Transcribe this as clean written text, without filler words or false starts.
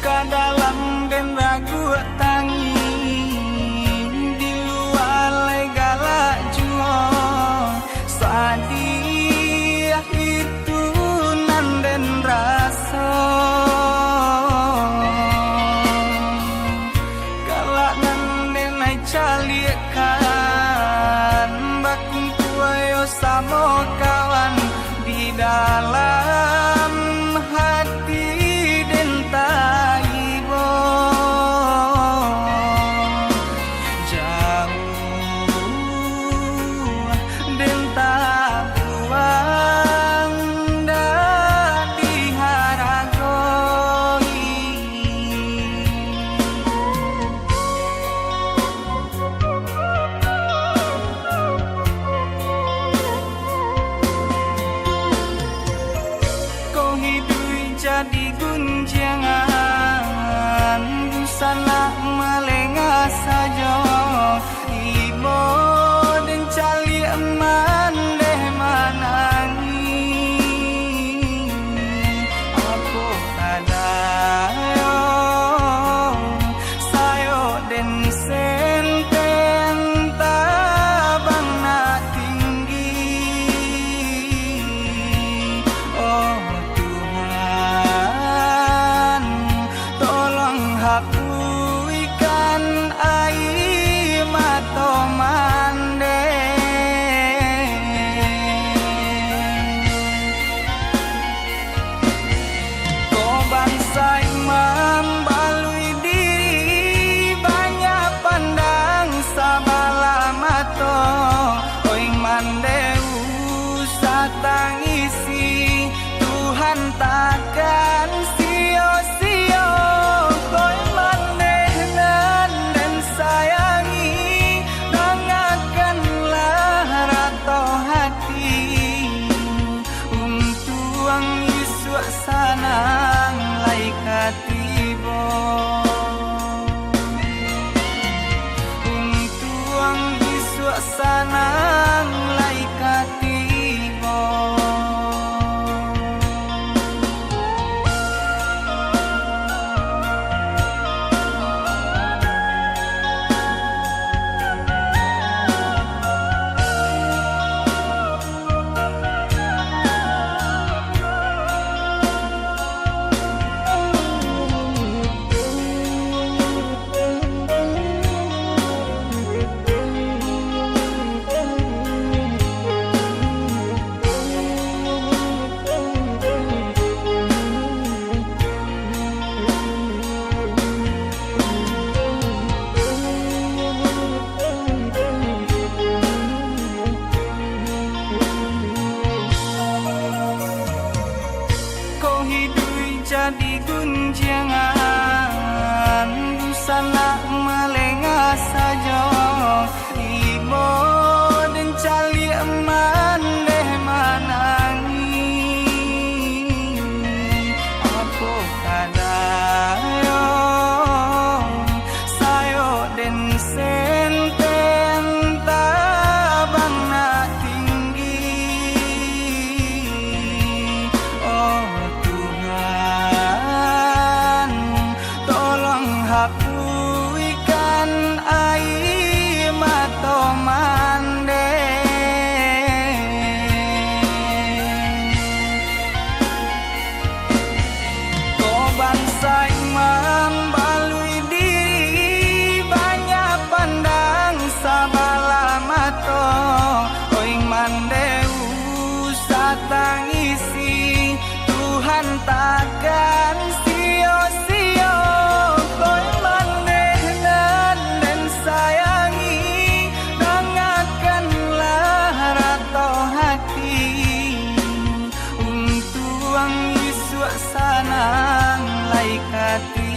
ka dalam den ragu tangi di luar legala juo sadia itu nanden rasa galak nanden ai calikan bakung kuayo samo kawan di dalam hati den taibo jauh den tabuang dari haragoi kau hidup jadi gunjangan busana melengah saja ibo dan cali eman deh manangi aku ada yo sayo den senten tabang na tinggi oh Tuhan tolong hapuskan air mata mande kau bangsa imam balui diri banyak pandang sabala mato oi mandeu satangisi Tuhan takkan sia-sia koi manehnan dan sayangi dengarkanlah rato hati tuang Yesus sanang laikat tibo tuang Yesus sanang laikat tibo jadi gunjangan busana melengah saja ibo dan cali eman deh manangi aku ada yo sayo den senten tabang na tinggi oh hapuskan air mata mande kau bangsa imam balui diri banyak pandang sabala mato oi mandeu satangisi Tuhan takkan sia-sia koi manehnan dan sayangi dengarkanlah rato hati tuang Yesus sanang laikati